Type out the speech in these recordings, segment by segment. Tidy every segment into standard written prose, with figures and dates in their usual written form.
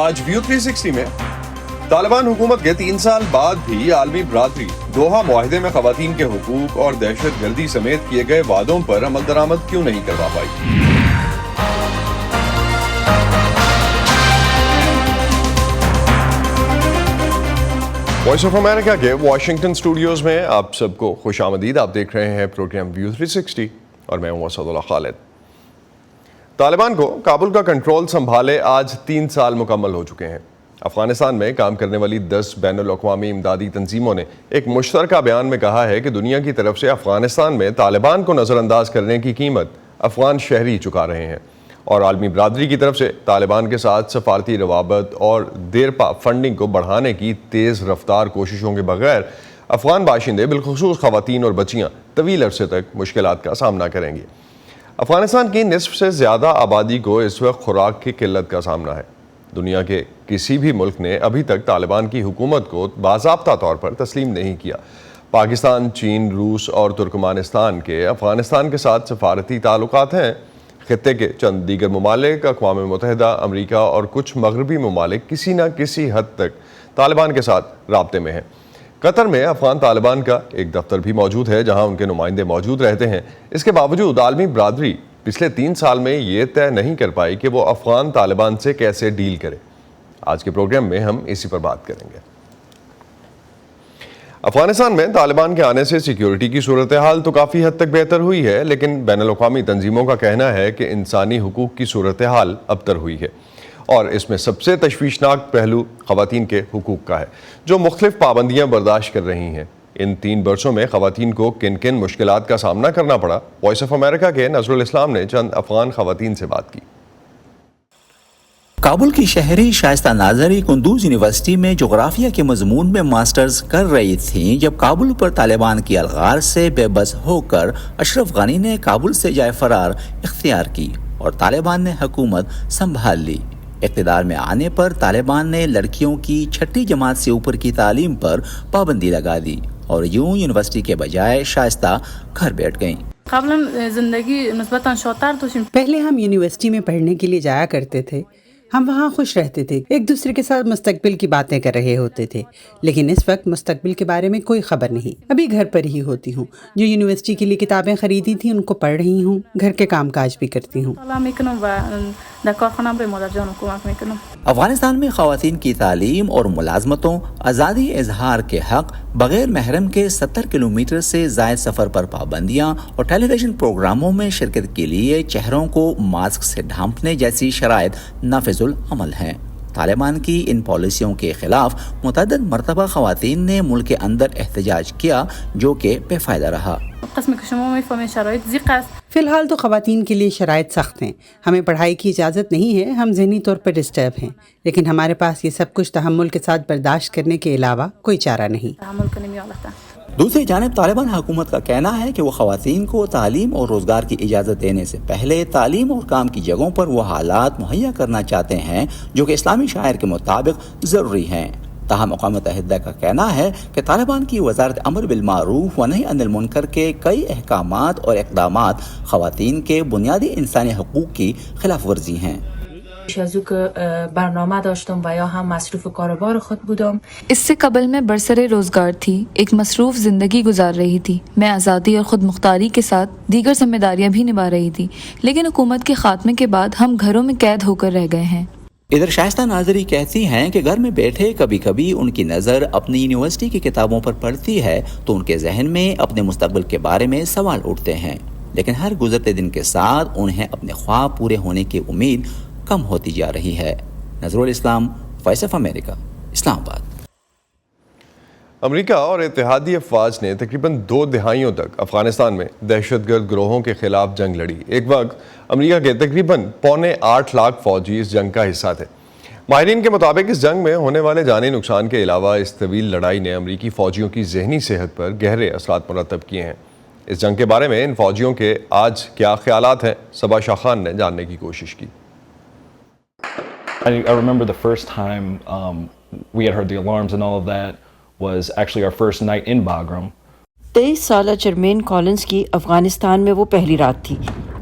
آج ویو 360 میں طالبان حکومت کے 3 سال بعد بھی عالمی برادری دوحہ معاہدے میں خواتین کے حقوق اور دہشت گردی سمیت کیے گئے وعدوں پر عمل درآمد کیوں نہیں کروا پائی؟ وائس آف امریکہ کے واشنگٹن اسٹوڈیوز میں آپ سب کو خوش آمدید. آپ دیکھ رہے ہیں پروگرام ویو 360 اور میں ہوں اسد اللہ خالد. طالبان کو کابل کا کنٹرول سنبھالے آج 3 سال مکمل ہو چکے ہیں. افغانستان میں کام کرنے والی 10 بین الاقوامی امدادی تنظیموں نے ایک مشترکہ بیان میں کہا ہے کہ دنیا کی طرف سے افغانستان میں طالبان کو نظر انداز کرنے کی قیمت افغان شہری چکا رہے ہیں اور عالمی برادری کی طرف سے طالبان کے ساتھ سفارتی روابط اور دیرپا فنڈنگ کو بڑھانے کی تیز رفتار کوششوں کے بغیر افغان باشندے بالخصوص خواتین اور بچیاں طویل عرصے تک مشکلات کا سامنا کریں گے. افغانستان کی نصف سے زیادہ آبادی کو اس وقت خوراک کی قلت کا سامنا ہے. دنیا کے کسی بھی ملک نے ابھی تک طالبان کی حکومت کو باضابطہ طور پر تسلیم نہیں کیا. پاکستان، چین، روس اور ترکمانستان کے افغانستان کے ساتھ سفارتی تعلقات ہیں. خطے کے چند دیگر ممالک، اقوام متحدہ، امریکہ اور کچھ مغربی ممالک کسی نہ کسی حد تک طالبان کے ساتھ رابطے میں ہیں. قطر میں افغان طالبان کا ایک دفتر بھی موجود ہے جہاں ان کے نمائندے موجود رہتے ہیں. اس کے باوجود عالمی برادری پچھلے 3 سال میں یہ طے نہیں کر پائی کہ وہ افغان طالبان سے کیسے ڈیل کرے. آج کے پروگرام میں ہم اسی پر بات کریں گے. افغانستان میں طالبان کے آنے سے سیکیورٹی کی صورتحال تو کافی حد تک بہتر ہوئی ہے، لیکن بین الاقوامی تنظیموں کا کہنا ہے کہ انسانی حقوق کی صورتحال ابتر ہوئی ہے اور اس میں سب سے تشویشناک پہلو خواتین کے حقوق کا ہے جو مختلف پابندیاں برداشت کر رہی ہیں. ان 3 برسوں میں خواتین کو کن کن مشکلات کا سامنا کرنا پڑا؟ وائس آف امریکہ کے نظر الاسلام نے چند افغان خواتین سے بات کی. کابل کی شہری شائستہ ناظری قندوز یونیورسٹی میں جغرافیہ کے مضمون میں ماسٹرز کر رہی تھیں جب کابل پر طالبان کی الغار سے بے بس ہو کر اشرف غنی نے کابل سے جائے فرار اختیار کی اور طالبان نے حکومت سنبھال لی. اقتدار میں آنے پر طالبان نے لڑکیوں کی 6ٹھی جماعت سے اوپر کی تعلیم پر پابندی لگا دی اور یوں یونیورسٹی کے بجائے شائستہ گھر بیٹھ گئیں. پہلے ہم یونیورسٹی میں پڑھنے کے لیے جایا کرتے تھے. ہم وہاں خوش رہتے تھے، ایک دوسرے کے ساتھ مستقبل کی باتیں کر رہے ہوتے تھے، لیکن اس وقت مستقبل کے بارے میں کوئی خبر نہیں. ابھی گھر پر ہی ہوتی ہوں. جو یونیورسٹی کے لیے کتابیں خریدی تھی ان کو پڑھ رہی ہوں، گھر کے کام کاج بھی کرتی ہوں. افغانستان میں خواتین کی تعلیم اور ملازمتوں، آزادی اظہار کے حق، بغیر محرم کے 70 کلومیٹر سے زائد سفر پر پابندیاں اور ٹیلی ویژن پروگراموں میں شرکت کے لیے چہروں کو ماسک سے ڈھانپنے جیسی شرائط نافذ العمل ہیں. طالبان کی ان پالیسیوں کے خلاف متعدد مرتبہ خواتین نے ملک کے اندر احتجاج کیا جو کہ بے فائدہ رہا. فی الحال تو خواتین کے لیے شرائط سخت ہیں. ہمیں پڑھائی کی اجازت نہیں ہے، ہم ذہنی طور پر ڈسٹرب ہیں، لیکن ہمارے پاس یہ سب کچھ تحمل کے ساتھ برداشت کرنے کے علاوہ کوئی چارہ نہیں. دوسری جانب طالبان حکومت کا کہنا ہے کہ وہ خواتین کو تعلیم اور روزگار کی اجازت دینے سے پہلے تعلیم اور کام کی جگہوں پر وہ حالات مہیا کرنا چاہتے ہیں جو کہ اسلامی شاعر کے مطابق ضروری ہیں. تاہم اقوام متحدہ کا کہنا ہے کہ طالبان کی وزارت امر بالمعروف و نہی عن المنکر کے کئی احکامات اور اقدامات خواتین کے بنیادی انسانی حقوق کی خلاف ورزی ہیں. برنامه داشتم و یا هم مصروف کاروبار خود بودم. اس سے قبل میں برسر روزگار تھی، ایک مصروف زندگی گزار رہی تھی. میں آزادی اور خود مختاری کے ساتھ دیگر ذمہ داریاں بھی نبھا رہی تھی، لیکن حکومت کے خاتمے کے بعد ہم گھروں میں قید ہو کر رہ گئے ہیں. ادھر شائستہ ناظری کہتی ہیں کہ گھر میں بیٹھے کبھی کبھی ان کی نظر اپنی یونیورسٹی کی کتابوں پر پڑتی ہے تو ان کے ذہن میں اپنے مستقبل کے بارے میں سوال اٹھتے ہیں، لیکن ہر گزرتے دن کے ساتھ انہیں اپنے خواب پورے ہونے کی امید کم ہوتی جا رہی ہے. نظر الاسلام، وائس آف امریکہ، اسلام آباد. امریکہ اور اتحادی افواج نے تقریباً 2 دہائیوں تک افغانستان میں دہشت گرد گروہوں کے خلاف جنگ لڑی. ایک وقت امریکہ کے تقریباً 8.25 لاکھ فوجی اس جنگ کا حصہ تھے. ماہرین کے مطابق اس جنگ میں ہونے والے جانی نقصان کے علاوہ اس طویل لڑائی نے امریکی فوجیوں کی ذہنی صحت پر گہرے اثرات مرتب کیے ہیں. اس جنگ کے بارے میں ان فوجیوں کے آج کیا خیالات ہیں، صبا شاہ خان نے جاننے کی کوشش کی. I remember the first time we had heard the alarms and all of that was actually our first night in Bagram. 23 سالہ چرمین کالنز کی افغانستان میں وہ پہلی رات تھی.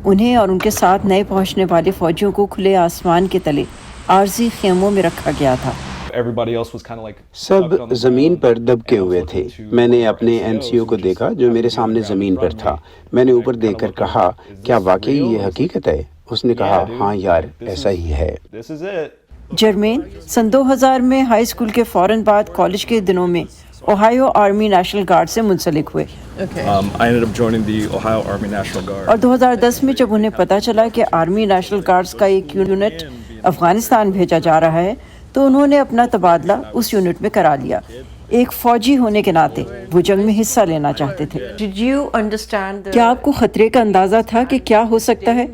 انہیں اور ان کے ساتھ نئے پہنچنے والے فوجیوں کو کھلے آسمان کے تلے عارضی خیموں میں رکھا گیا تھا۔ Everybody else was kind of like سب زمین پر دبکے ہوئے تھے۔ میں نے اپنے MCO کو دیکھا جو میرے سامنے زمین پر تھا۔ میں نے اوپر دیکھ کر کہا کیا واقعی یہ حقیقت ہے؟ اس نے کہا ہاں یار ایسا ہی ہے۔ This is it. جرمین سن 2000 میں ہائی اسکول کے فوراً بعد کالج کے دنوں میں اوہایو آرمی نیشنل گارڈ سے منسلک ہوئے، I ended up joining the Ohio Army National Guard. اور 2010 میں جب انہیں پتہ چلا کہ آرمی نیشنل گارڈز کا ایک یونٹ افغانستان بھیجا جا رہا ہے تو انہوں نے اپنا تبادلہ اس یونٹ میں کرا لیا۔ ایک فوجی ہونے کے ناطے وہ جنگ میں حصہ لینا چاہتے تھے۔ کیا آپ کو خطرے کا اندازہ تھا کہ کیا ہو سکتا ہے؟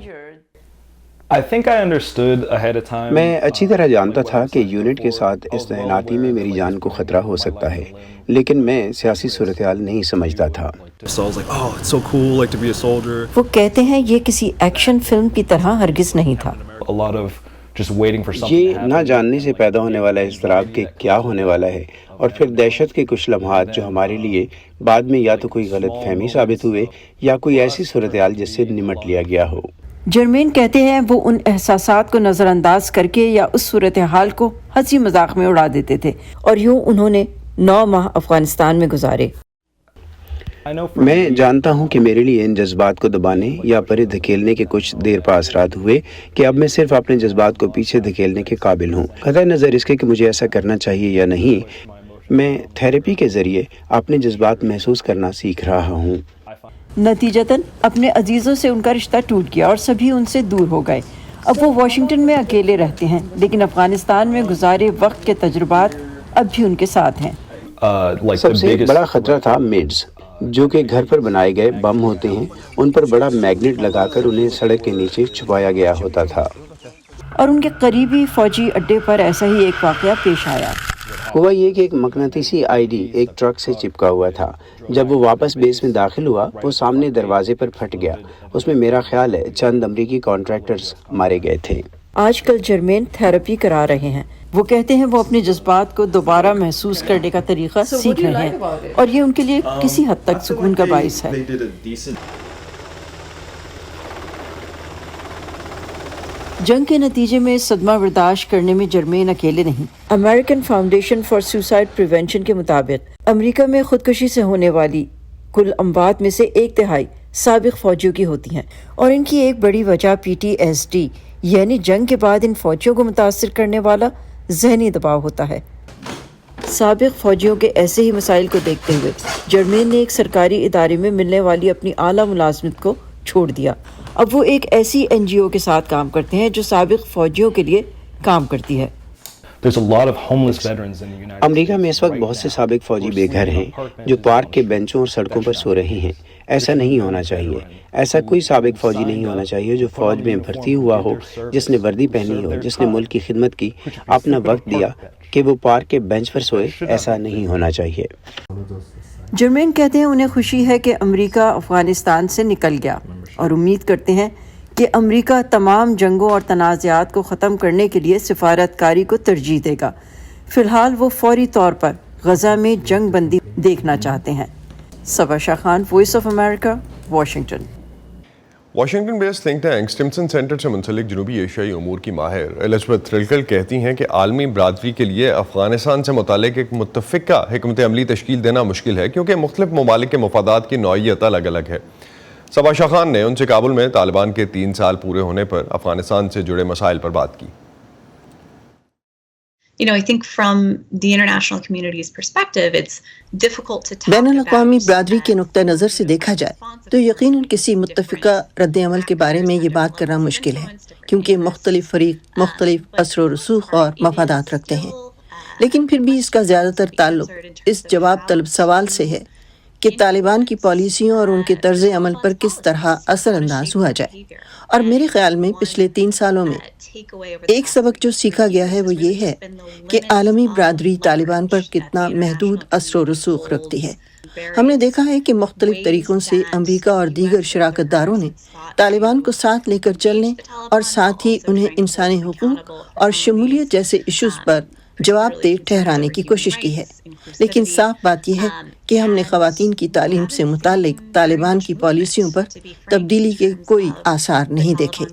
I think I understood ahead of time. میں اچھی طرح جانتا تھا کہ یونٹ کے ساتھ اس تعیناتی میں میری جان کو خطرہ ہو سکتا ہے، لیکن میں سیاسی صورتحال نہیں سمجھتا تھا۔ So I was like, oh, it's so cool, like to be a soldier. وہ کہتے ہیں یہ کسی ایکشن فلم کی طرح ہرگز نہیں تھا۔ A lot of just waiting for something to یہ happen. نہ جاننے سے پیدا ہونے والا اضطراب کہ کیا ہونے والا ہے، اور پھر دہشت کے کچھ لمحات جو ہمارے لیے بعد میں یا تو کوئی غلط فہمی ثابت ہوئے یا کوئی ایسی صورتحال جس سے نمٹ لیا گیا ہو۔ جرمین کہتے ہیں وہ ان احساسات کو نظر انداز کر کے یا اس صورتحال کو ہنسی مذاق میں اڑا دیتے تھے، اور یوں انہوں نے 9 ماہ افغانستان میں گزارے۔ I know for میں جانتا ہوں کہ میرے لیے ان جذبات کو دبانے یا پرے دھکیلنے کے کچھ دیر پا اثرات ہوئے کہ اب میں صرف اپنے جذبات کو پیچھے دھکیلنے کے قابل ہوں۔ قطع نظر اس کے کہ مجھے ایسا کرنا چاہیے یا نہیں، میں تھیراپی کے ذریعے اپنے جذبات محسوس کرنا سیکھ رہا ہوں۔ نتیجتاً اپنے عزیزوں سے ان کا رشتہ ٹوٹ گیا اور سبھی ان سے دور ہو گئے۔ اب وہ واشنگٹن میں اکیلے رہتے ہیں، لیکن افغانستان میں گزارے وقت کے تجربات اب بھی ان کے ساتھ ہیں۔ like سب the سے biggest بڑا خطرہ تھا میڈز، جو کہ گھر پر بنائے گئے بم ہوتے ہیں، ان پر بڑا میگنیٹ لگا کر انہیں سڑک کے نیچے چھپایا گیا ہوتا تھا۔ اور ان کے قریبی فوجی اڈے پر ایسا ہی ایک واقعہ پیش آیا۔ ہوا یہ کہ ایک مقناطیسی ID ایک ٹرک سے چپکا ہوا تھا۔ جب وہ واپس بیس میں داخل ہوا وہ سامنے دروازے پر پھٹ گیا۔ اس میں میرا خیال ہے چند امریکی کانٹریکٹرز مارے گئے تھے۔ آج کل جرمین تھراپی کرا رہے ہیں۔ وہ کہتے ہیں وہ اپنے جذبات کو دوبارہ محسوس کرنے کا طریقہ سیکھ رہے ہیں، اور یہ ان کے لیے کسی حد تک سکون کا باعث ہے۔ جنگ کے نتیجے میں صدمہ برداشت کرنے میں جرمین اکیلے نہیں۔ American foundation for suicide prevention کے مطابق امریکہ میں خودکشی سے ہونے والی کل اموات میں سے 1/3 سابق فوجیوں کی ہوتی ہیں، اور ان کی ایک بڑی وجہ PTSD یعنی جنگ کے بعد ان فوجیوں کو متاثر کرنے والا ذہنی دباؤ ہوتا ہے۔ سابق فوجیوں کے ایسے ہی مسائل کو دیکھتے ہوئے جرمین نے ایک سرکاری ادارے میں ملنے والی اپنی اعلیٰ ملازمت کو چھوڑ دیا۔ اب وہ ایک ایسی NGO کے ساتھ کام کرتے ہیں جو سابق فوجیوں کے لیے کام کرتی ہے۔ there's a lot of homeless veterans in the United امریکہ میں اس وقت بہت سے سابق فوجی بے گھر ہیں جو پارک کے بینچوں اور سڑکوں پر سو رہے ہیں۔ ایسا نہیں ہونا چاہیے۔ ایسا کوئی سابق فوجی نہیں ہونا چاہیے جو فوج میں بھرتی ہوا ہو، جس نے وردی پہنی ہو، جس نے ملک کی خدمت کی، اپنا وقت دیا کہ وہ پارک کے بینچ پر سوئے۔ ایسا نہیں ہونا چاہیے۔ جرمین کہتے ہیں انہیں خوشی ہے کہ امریکہ افغانستان سے نکل گیا، اور امید کرتے ہیں کہ امریکہ تمام جنگوں اور تنازعات کو ختم کرنے کے لیے سفارتکاری کو ترجیح دے گا۔ فی الحال وہ فوری طور پر غزہ میں جنگ بندی دیکھنا چاہتے ہیں۔ Saba Shah Khan, Voice of America, Washington. Washington based think tank Stimson Center سے منسلک جنوبی ایشیائی امور کی ماہر الزبتھ تھرلکل کہتی ہیں کہ عالمی برادری کے لیے افغانستان سے متعلق ایک متفقہ حکمت عملی تشکیل دینا مشکل ہے کیونکہ مختلف ممالک کے مفادات کی نوعیت الگ الگ ہے۔ صبا شاہ خان نے ان سے کابل میں طالبان کے 3 سال پورے ہونے پر افغانستان سے جڑے مسائل پر بات کی۔ I think from the international community's perspective, it's difficult to talk بین الاقوامی about برادری کے نقطہ نظر سے دیکھا جائے تو یقیناً کسی متفقہ رد عمل کے بارے میں یہ بات کرنا مشکل ہے، کیونکہ مختلف فریق مختلف اثر و رسوخ اور مفادات رکھتے ہیں، لیکن پھر بھی اس کا زیادہ تر تعلق اس جواب طلب سوال سے ہے کہ طالبان کی پالیسیوں اور ان کے طرز عمل پر کس طرح اثر انداز ہوا جائے۔ اور میرے خیال میں پچھلے 3 سالوں میں ایک سبق جو سیکھا گیا ہے وہ یہ ہے کہ عالمی برادری طالبان پر کتنا محدود اثر و رسوخ رکھتی ہے۔ ہم نے دیکھا ہے کہ مختلف طریقوں سے امریکہ اور دیگر شراکت داروں نے طالبان کو ساتھ لے کر چلنے اور ساتھ ہی انہیں انسانی حقوق اور شمولیت جیسے ایشوز پر جواب دہ ٹھہرانے کی کوشش کی ہے، لیکن صاف بات یہ ہے کہ ہم نے خواتین کی تعلیم سے متعلق طالبان کی پالیسیوں پر تبدیلی کے کوئی آثار نہیں دیکھے۔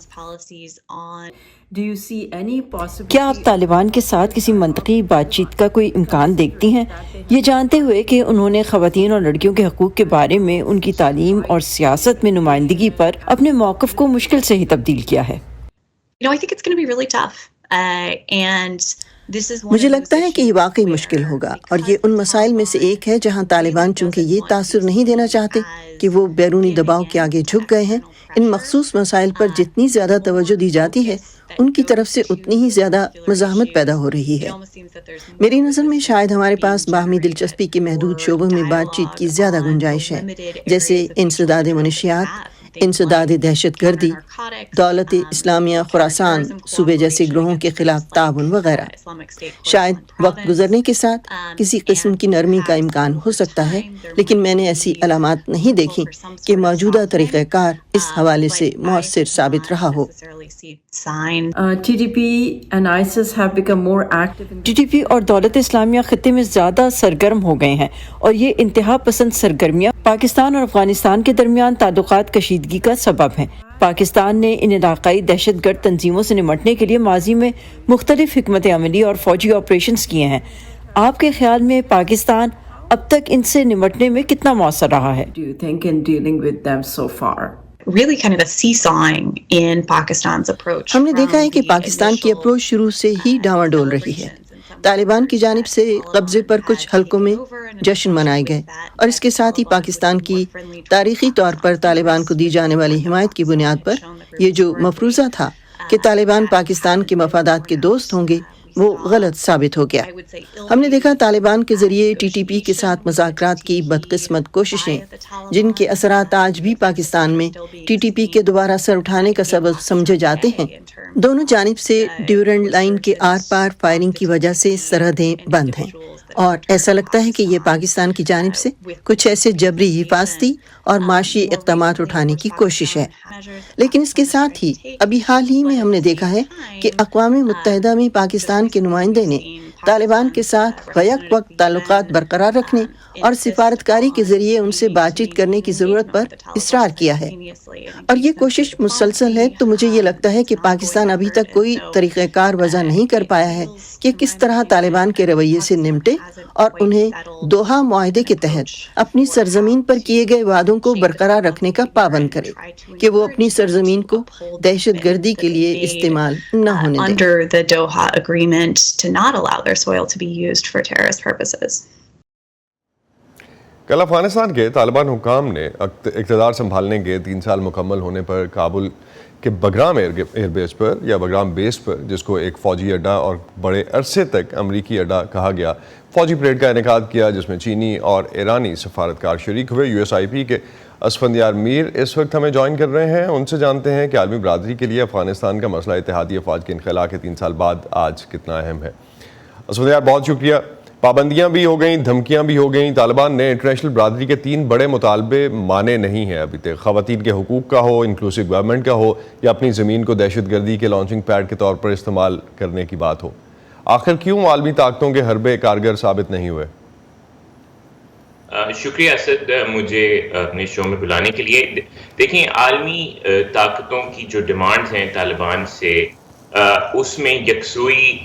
کیا آپ طالبان کے ساتھ کسی منطقی بات چیت کا کوئی امکان دیکھتی ہیں، یہ جانتے ہوئے کہ انہوں نے خواتین اور لڑکیوں کے حقوق کے بارے میں ان کی تعلیم اور سیاست میں نمائندگی پر اپنے موقف کو مشکل سے ہی تبدیل کیا ہے؟ I think it's going to be really tough. And this is one مجھے of those لگتا ہے کہ یہ issues واقعی where, مشکل ہوگا، اور یہ ان مسائل میں سے ایک ہے جہاں طالبان چونکہ یہ تاثر نہیں دینا چاہتے کہ وہ بیرونی دباؤ کے آگے جھک گئے ہیں، ان مخصوص مسائل پر جتنی زیادہ توجہ دی جاتی ہے ان کی طرف سے اتنی ہی زیادہ مزاحمت پیدا ہو رہی ہے۔ میری نظر میں شاید ہمارے پاس باہمی دلچسپی کے محدود شعبوں میں بات چیت کی زیادہ گنجائش ہے، جیسے انسداد منشیات، انسداد دہشت گردی، دولت اسلامیہ خراسان صوبے جیسے گروہوں کے خلاف تعاون وغیرہ۔ شاید وقت گزرنے کے ساتھ کسی قسم کی نرمی کا امکان ہو سکتا ہے، لیکن میں نے ایسی علامات نہیں دیکھی کہ موجودہ طریقہ کار اس حوالے سے مؤثر ثابت رہا ہو۔ ٹی ٹی پی اور دولت اسلامیہ خطے میں زیادہ سرگرم ہو گئے ہیں، اور یہ انتہا پسند سرگرمیاں پاکستان اور افغانستان کے درمیان تعلقات کشیدگی کا سبب ہیں۔ پاکستان نے ان علاقائی دہشت گرد تنظیموں سے نمٹنے کے لیے ماضی میں مختلف حکمت عملی اور فوجی آپریشنز کیے ہیں۔ آپ کے خیال میں پاکستان اب تک ان سے نمٹنے میں کتنا مؤثر رہا ہے؟ really kind of a seesawing in Pakistan's approach. ہم نے دیکھا ہے کہ from the پاکستان کی initial, اپروچ شروع سے ہی ڈاواں ڈول رہی ہے۔ طالبان کی جانب سے قبضے پر کچھ حلقوں میں جشن منائے گئے، اور اس کے ساتھ ہی پاکستان کی تاریخی طور پر طالبان کو دی جانے والی حمایت کی بنیاد پر یہ جو مفروضہ تھا کہ طالبان پاکستان کے مفادات کے دوست ہوں گے، وہ غلط ثابت ہو گیا۔ ہم نے دیکھا طالبان کے ذریعے ٹی ٹی پی کے ساتھ مذاکرات کی بدقسمت کوششیں، جن کے اثرات آج بھی پاکستان میں ٹی ٹی پی کے دوبارہ سر اٹھانے کا سبب سمجھے جاتے ہیں۔ دونوں جانب سے ڈیورنڈ لائن کے آر پار فائرنگ کی وجہ سے سرحدیں بند ہیں، اور ایسا لگتا ہے کہ یہ پاکستان کی جانب سے کچھ ایسے جبری حفاظتی اور معاشی اقدامات اٹھانے کی کوشش ہے۔ لیکن اس کے ساتھ ہی ابھی حال ہی میں ہم نے دیکھا ہے کہ اقوام متحدہ میں پاکستان کے نمائندے نے طالبان کے ساتھ بیک وقت تعلقات برقرار رکھنے اور سفارتکاری کے ذریعے ان سے بات چیت کرنے کی ضرورت پر اصرار کیا ہے، اور یہ کوشش مسلسل ہے۔ تو مجھے یہ لگتا ہے کہ پاکستان ابھی تک کوئی طریقہ کار وضع نہیں کر پایا ہے کہ کس طرح طالبان کے رویے سے نمٹے اور انہیں دوحہ معاہدے کے تحت اپنی سرزمین پر کیے گئے وعدوں کو برقرار رکھنے کا پابند کرے کہ وہ اپنی سرزمین کو دہشت گردی کے لیے استعمال نہ ہونے دیں۔ under the Doha agreement to not allow their soil to be used for terrorist purposes. کل افغانستان کے طالبان حکام نے اقتدار سنبھالنے کے 3 سال مکمل ہونے پر کابل کے بگرام ایئر بیس پر یا بگرام بیس پر، جس کو ایک فوجی اڈہ اور بڑے عرصے تک امریکی اڈہ کہا گیا، فوجی پریڈ کا انعقاد کیا، جس میں چینی اور ایرانی سفارتکار شریک ہوئے۔ USIP کے اسفندیار میر اس وقت ہمیں جوائن کر رہے ہیں، ان سے جانتے ہیں کہ عالمی برادری کے لیے افغانستان کا مسئلہ اتحادی افواج کے انخلا کے 3 سال بعد آج کتنا اہم ہے۔ اسفندیار بہت شکریہ۔ پابندیاں بھی ہو گئیں، دھمکیاں بھی ہو گئیں، طالبان نے انٹرنیشنل برادری کے 3 بڑے مطالبے مانے نہیں ہیں ابھی تک، خواتین کے حقوق کا ہو، انکلوسیو گورنمنٹ کا ہو، یا اپنی زمین کو دہشت گردی کے لانچنگ پیڈ کے طور پر استعمال کرنے کی بات ہو۔ آخر کیوں عالمی طاقتوں کے حربے کارگر ثابت نہیں ہوئے؟ شکریہ اسد مجھے اپنے شو میں بلانے کے لیے۔ دیکھیں، عالمی طاقتوں کی جو ڈیمانڈز ہیں طالبان سے، اس میں یکسوئی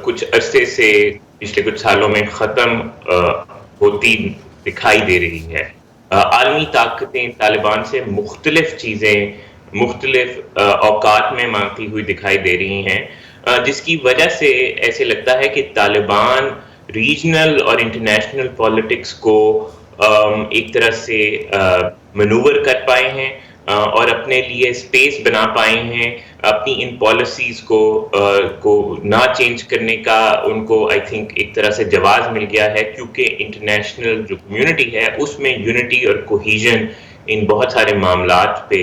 کچھ عرصے سے پچھلے کچھ سالوں میں ختم ہوتی دکھائی دے رہی ہے۔ عالمی طاقتیں طالبان سے مختلف چیزیں مختلف اوقات میں مانگتی ہوئی دکھائی دے رہی ہیں، جس کی وجہ سے ایسے لگتا ہے کہ طالبان ریجنل اور انٹرنیشنل پالیٹکس کو ایک طرح سے مینوور کر پائے ہیں اور اپنے لیے اسپیس بنا پائے ہیں، اپنی ان پالیسیز کو نہ چینج کرنے کا ان کو آئی تھنک ایک طرح سے جواز مل گیا ہے، کیونکہ انٹرنیشنل جو کمیونٹی ہے اس میں یونٹی اور کوہیژن ان بہت سارے معاملات پہ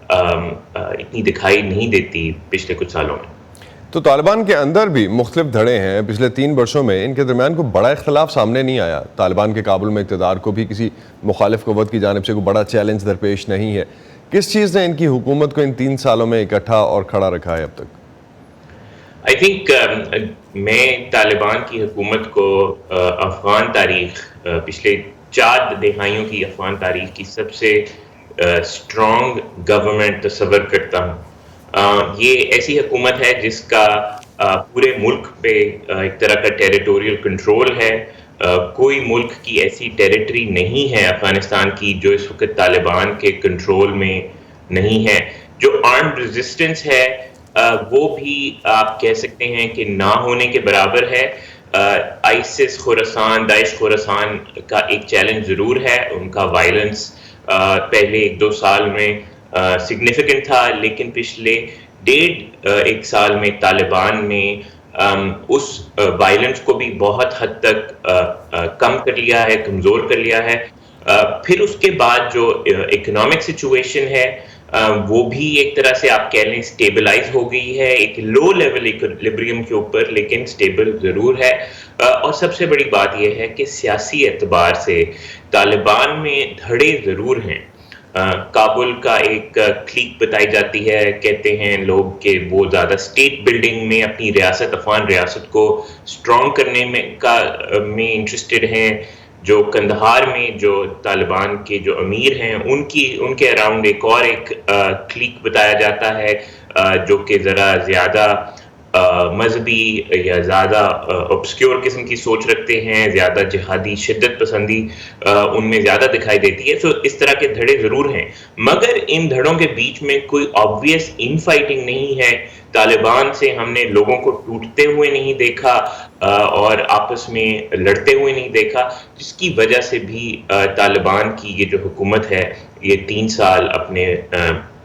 اتنی دکھائی نہیں دیتی پچھلے کچھ سالوں میں۔ تو طالبان کے اندر بھی مختلف دھڑے ہیں، پچھلے 3 برسوں میں ان کے درمیان کوئی بڑا اختلاف سامنے نہیں آیا، طالبان کے کابل میں اقتدار کو بھی کسی مخالف قوت کی جانب سے کوئی بڑا چیلنج درپیش نہیں ہے۔ کس چیز نے ان کی حکومت کو ان 3 سالوں میں اکٹھا اور کھڑا رکھا ہے اب تک؟ آئی تھنک میں طالبان کی حکومت کو افغان تاریخ، پچھلے 4 دہائیوں کی افغان تاریخ کی سب سے اسٹرانگ گورنمنٹ تصور کرتا ہوں۔ یہ ایسی حکومت ہے جس کا پورے ملک پہ ایک طرح کا ٹیریٹوریل کنٹرول ہے. کوئی ملک کی ایسی ٹیریٹری نہیں ہے افغانستان کی جو اس وقت طالبان کے کنٹرول میں نہیں ہے. جو آرمڈ ریزسٹنس ہے وہ بھی آپ کہہ سکتے ہیں کہ نہ ہونے کے برابر ہے. آئیسس خوراسان، داعش خوراسان کا ایک چیلنج ضرور ہے. ان کا وائلنس پہلے 1-2 سال میں سگنیفیکنٹ تھا، لیکن پچھلے 1.5 سال میں طالبان نے اس وائلنس کو بھی بہت حد تک کم کر لیا ہے، کمزور کر لیا ہے. پھر اس کے بعد جو اکنامک سچویشن ہے وہ بھی ایک طرح سے آپ کہہ لیں سٹیبلائز ہو گئی ہے، ایک لو لیول ایکولیبریم کے اوپر، لیکن سٹیبل ضرور ہے. اور سب سے بڑی بات یہ ہے کہ سیاسی اعتبار سے طالبان میں دھڑے ضرور ہیں. کابل کا ایک کلیک بتائی جاتی ہے، کہتے ہیں لوگ کہ وہ زیادہ اسٹیٹ بلڈنگ میں اپنی ریاست، افغان ریاست کو اسٹرانگ کرنے میں انٹرسٹڈ ہیں. جو کندہار میں جو طالبان کے جو امیر ہیں ان کے اراؤنڈ ایک کلیک بتایا جاتا ہے جو کہ ذرا زیادہ مذہبی یا زیادہ obscure قسم کی سوچ رکھتے ہیں، زیادہ جہادی شدت پسندی ان میں زیادہ دکھائی دیتی ہے. اس طرح کے دھڑے ضرور ہیں، مگر ان دھڑوں کے بیچ میں کوئی obvious ان فائٹنگ نہیں ہے. طالبان سے ہم نے لوگوں کو ٹوٹتے ہوئے نہیں دیکھا اور آپس میں لڑتے ہوئے نہیں دیکھا، جس کی وجہ سے بھی طالبان کی یہ جو حکومت ہے یہ 3 سال اپنے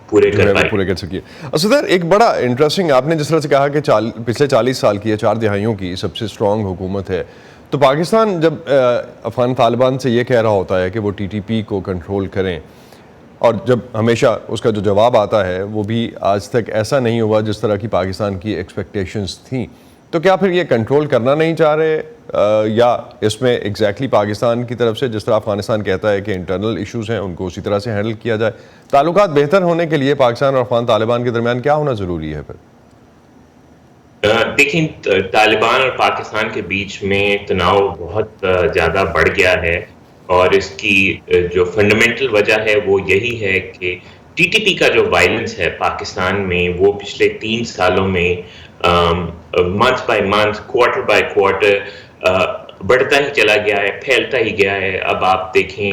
پورے کر سکیے. اسدر، ایک بڑا انٹرسٹنگ آپ نے جس طرح سے کہا کہ پچھلے 40 سال کی 4 دہائیوں کی سب سے اسٹرانگ حکومت ہے، تو پاکستان جب افغان طالبان سے یہ کہہ رہا ہوتا ہے کہ وہ TTP کو کنٹرول کریں، اور جب ہمیشہ اس کا جو جواب آتا ہے وہ بھی آج تک ایسا نہیں ہوا جس طرح کی پاکستان کی ایکسپیکٹیشنز تھیں، تو کیا پھر یہ کنٹرول کرنا نہیں چاہ رہے یا اس میں ایگزیکٹلی پاکستان کی طرف سے جس طرح افغانستان کہتا ہے کہ انٹرنل ایشوز ہیں ان کو اسی طرح سے ہینڈل کیا جائے؟ تعلقات بہتر ہونے کے لیے پاکستان اور افغان طالبان کے درمیان کیا ہونا ضروری ہے پھر؟ دیکھیں، طالبان اور پاکستان کے بیچ میں تناؤ بہت زیادہ بڑھ گیا ہے، اور اس کی جو فنڈامنٹل وجہ ہے وہ یہی ہے کہ TTP کا جو وائلنس ہے پاکستان میں وہ پچھلے 3 سالوں میں month by month, quarter by quarter بڑھتا ہی چلا گیا ہے، پھیلتا ہی گیا ہے. اب آپ دیکھیں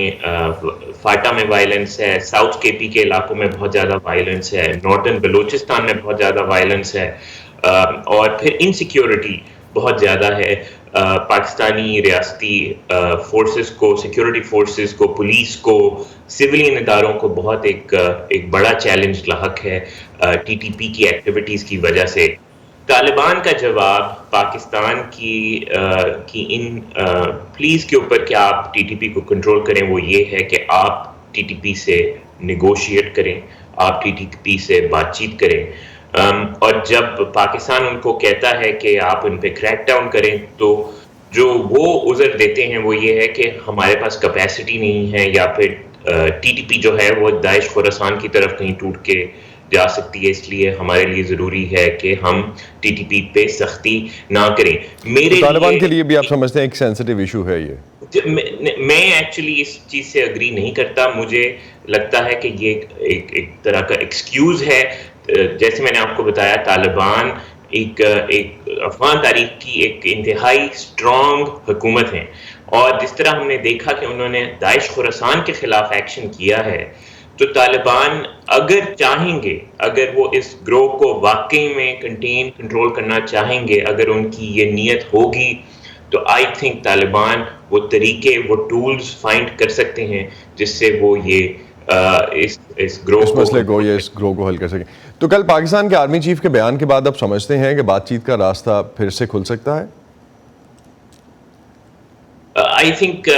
فاٹا میں وائلنس ہے، ساؤتھ KP کے علاقوں میں بہت زیادہ وائلنس ہے، نارتھرن بلوچستان میں بہت زیادہ وائلنس ہے، اور پھر انسیکیورٹی بہت زیادہ ہے. پاکستانی ریاستی فورسز کو، سیکیورٹی فورسز کو، پولیس کو، سولین اداروں کو بہت ایک بڑا چیلنج لاحق ہے TTP کی ایکٹیویٹیز کی وجہ سے. طالبان کا جواب پاکستان کی ان پلیز کے اوپر کہ آپ TTP کو کنٹرول کریں وہ یہ ہے کہ آپ TTP سے نیگوشیٹ کریں، آپ TTP سے بات چیت کریں. اور جب پاکستان ان کو کہتا ہے کہ آپ ان پہ کریک ڈاؤن کریں تو جو وہ عذر دیتے ہیں وہ یہ ہے کہ ہمارے پاس کیپیسٹی نہیں ہے، یا پھر TTP جو ہے وہ داعش خوراسان کی طرف کہیں ٹوٹ کے جا سکتی ہے، اس لیے ہمارے لیے ضروری ہے کہ ہم TTP پہ سختی نہ کریں. طالبان کے لیے بھی آپ سمجھتے ہیں ایک سینسٹیو ایشو ہے یہ؟ میں ایکچولی اس چیز سے اگری نہیں کرتا. مجھے لگتا ہے کہ یہ ایک طرح کا ایکسکیوز ہے. جیسے میں نے آپ کو بتایا، طالبان ایک افغان تاریخ کی ایک انتہائی اسٹرانگ حکومت ہیں، اور جس طرح ہم نے دیکھا کہ انہوں نے داعش خوراسان کے خلاف ایکشن کیا ہے، تو طالبان اگر چاہیں گے، اگر وہ اس گروہ کو واقعی میں کنٹرول کرنا چاہیں گے، اگر ان کی یہ نیت ہوگی، تو آئی تھنک طالبان وہ طریقے، وہ ٹولز فائنڈ کر سکتے ہیں جس سے وہ یہ اس مسئلے کو، یہ اس گروہ کو حل کر سکیں. تو کل پاکستان کے آرمی چیف کے بیان کے بعد اب سمجھتے ہیں کہ بات چیت کا راستہ پھر سے کھل سکتا ہے؟ آئی تھنک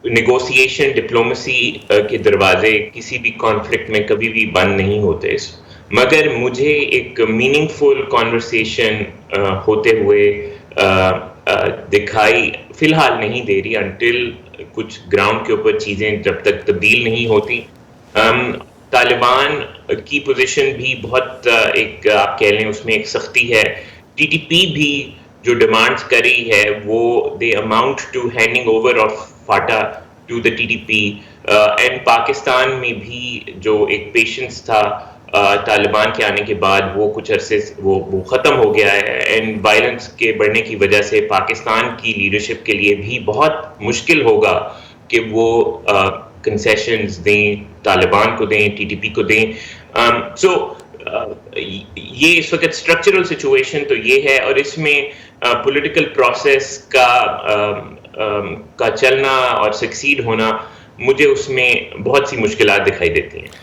نیگوسیشن، ڈپلومیسی کے دروازے کسی بھی کانفلکٹ میں کبھی بھی بند نہیں ہوتے، مگر مجھے ایک میننگ فل کانورسیشن ہوتے ہوئے دکھائی فی الحال نہیں دے رہی، انٹل کچھ گراؤنڈ کے اوپر چیزیں جب تک تبدیل نہیں ہوتی. طالبان کی پوزیشن بھی بہت ایک آپ کہہ لیں اس میں ایک سختی ہے. TTP بھی جو ڈیمانڈز کر رہی ہے وہ the amount to handing over of FATA to the TTP. And Pakistan میں بھی جو ایک پیشنس تھا طالبان کے آنے کے بعد وہ کچھ عرصے وہ ختم ہو گیا ہے، اینڈ وائلنس کے بڑھنے کی وجہ سے پاکستان کی لیڈرشپ کے لیے بھی بہت مشکل ہوگا کہ وہ کنسیشنز دیں، طالبان کو دیں، ٹی ٹی پی کو دیں. سو یہ اس وقت اسٹرکچرل سچویشن تو یہ ہے، اور اس میں پولیٹیکل پروسیس کا چلنا اور سکسیڈ ہونا مجھے اس میں بہت سی مشکلات دکھائی دیتی ہیں.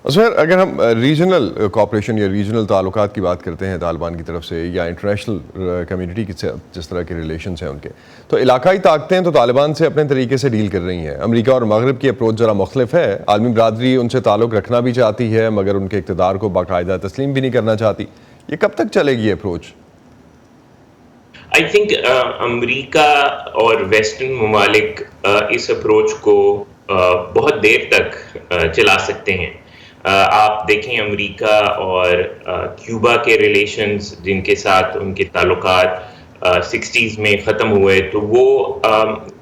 عثمیر، اگر ہم ریجنل کوآپریشن یا ریجنل تعلقات کی بات کرتے ہیں طالبان کی طرف سے یا انٹرنیشنل کمیونٹی کی جس طرح کے ریلیشنز ہیں ان کے، تو علاقائی طاقتیں تو طالبان سے اپنے طریقے سے ڈیل کر رہی ہیں. امریکہ اور مغرب کی اپروچ ذرا مختلف ہے. عالمی برادری ان سے تعلق رکھنا بھی چاہتی ہے مگر ان کے اقتدار کو باقاعدہ تسلیم بھی نہیں کرنا چاہتی. یہ کب تک چلے گی اپروچ؟ آئی تھنک امریکہ اور ویسٹرن ممالک اس اپروچ کو بہت دیر تک چلا سکتے ہیں. آپ دیکھیں امریکہ اور کیوبا کے ریلیشنز جن کے ساتھ ان کے تعلقات 60s میں ختم ہوئے، تو وہ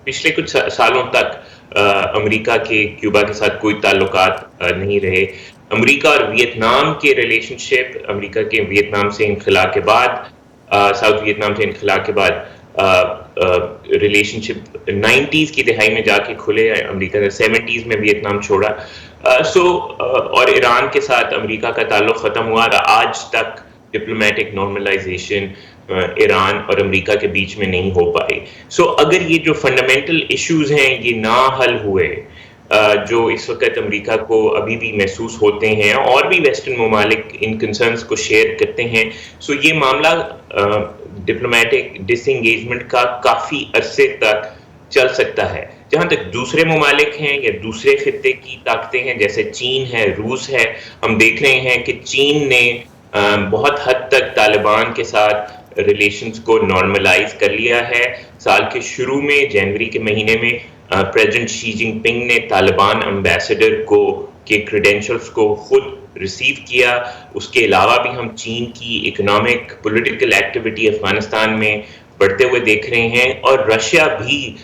پچھلے کچھ سالوں تک امریکہ کے کیوبا کے ساتھ کوئی تعلقات نہیں رہے. امریکہ اور ویتنام کے ریلیشن شپ، امریکہ کے ویتنام سے انخلا کے بعد، ساؤتھ ویتنام سے انخلا کے بعد ریلیشن شپ 90s کی دہائی میں جا کے کھلے. امریکہ نے 70s میں ویتنام چھوڑا. اور ایران کے ساتھ امریکہ کا تعلق ختم ہوا، اور آج تک ڈپلومیٹک نارملائزیشن ایران اور امریکہ کے بیچ میں نہیں ہو پائی. اگر یہ جو فنڈامنٹل ایشوز ہیں یہ نہ حل ہوئے، جو اس وقت امریکہ کو ابھی بھی محسوس ہوتے ہیں، اور بھی ویسٹرن ممالک ان کنسرنز کو شیئر کرتے ہیں، یہ معاملہ ڈپلومیٹک ڈس انگیجمنٹ کا کافی عرصے تک چل سکتا ہے. جہاں تک دوسرے ممالک ہیں یا دوسرے خطے کی طاقتیں ہیں، جیسے چین ہے، روس ہے، ہم دیکھ رہے ہیں کہ چین نے بہت حد تک طالبان کے ساتھ ریلیشنز کو نارملائز کر لیا ہے. سال کے شروع میں، جنوری کے مہینے میں، پریزیڈنٹ شی جن پنگ نے طالبان امبیسڈر کے کریڈینشلز کو خود ریسیو کیا. اس کے علاوہ بھی ہم چین کی اکنامک پولیٹیکل ایکٹیویٹی افغانستان میں بڑھتے ہوئے دیکھ رہے ہیں، اور رشیا بھی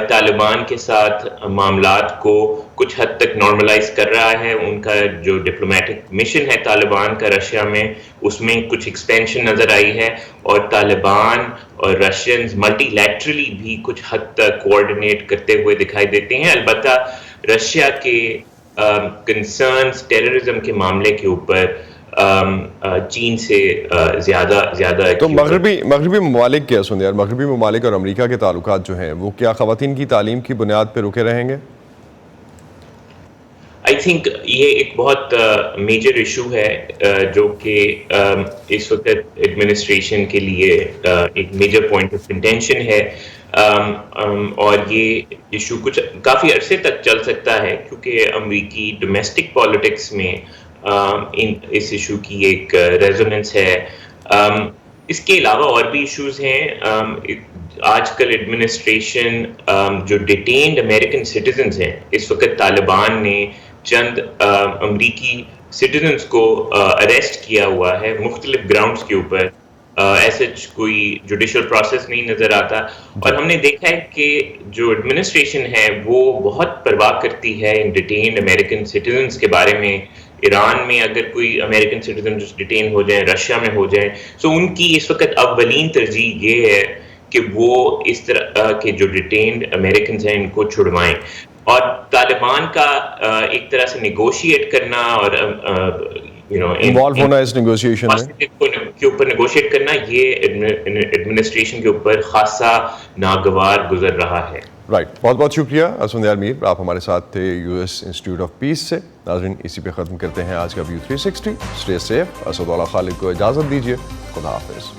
طالبان کے ساتھ معاملات کو کچھ حد تک نارملائز کر رہا ہے. ان کا جو ڈپلومیٹک مشن ہے طالبان کا رشیا میں، اس میں کچھ ایکسپینشن نظر آئی ہے، اور طالبان اور رشینز ملٹی لیٹرلی بھی کچھ حد تک کوآرڈینیٹ کرتے ہوئے دکھائی دیتے ہیں. البتہ رشیا کے کنسرنز ٹیررزم کے معاملے کے اوپر چین سے زیادہ تو مغربی ممالک کیا سن یار مغربی ممالک اور امریکہ کے تعلقات جو ہیں وہ کیا خواتین کی تعلیم کی بنیاد پہ رکے رہیں گے؟ آئی تھنک یہ ایک بہت میجر ایشو ہے جو کہ اس وقت ایڈمنسٹریشن کے لیے ایک میجر پوائنٹ آف کنٹینشن ہے، اور یہ ایشو کچھ کافی عرصے تک چل سکتا ہے، کیونکہ امریکی ڈومیسٹک پالیٹکس میں اس ایشو کی ایک ریزوننس ہے. اس کے علاوہ اور بھی ایشوز ہیں. آج کل ایڈمنسٹریشن جو ڈیٹینڈ امریکن سٹیزنز ہیں، اس وقت طالبان نے چند امریکی سٹیزنز کو اریسٹ کیا ہوا ہے مختلف گراؤنڈز کے اوپر. ایسے کوئی جوڈیشل پروسیس نہیں نظر آتا، اور ہم نے دیکھا ہے کہ جو ایڈمنسٹریشن ہے وہ بہت پرواہ کرتی ہے ان ڈیٹینڈ امریکن سٹیزنز کے بارے میں. ایران میں اگر کوئی امریکن سٹیزن ڈیٹین ہو جائیں، رشیا میں ہو جائیں، ان کی اس وقت اولین ترجیح یہ ہے کہ وہ اس طرح کے جو ڈیٹینڈ امریکنز ہیں ان کو چھڑوائیں. اور طالبان کا ایک طرح سے نیگوشیٹ کرنا اور انوالو ہونا اس نیگوشیشن کے اوپر نیگوشیٹ کرنا، یہ ایڈمنسٹریشن کے اوپر خاصا ناگوار گزر رہا ہے. رائٹ، بہت بہت شکریہ اسفندیار میر، آپ ہمارے ساتھ تھے U S institute of peace سے. ناظرین، اسی پہ ختم کرتے ہیں آج کا view 360. Stay safe. Asadullah Khalid کو اجازت دیجیے. خدا حافظ.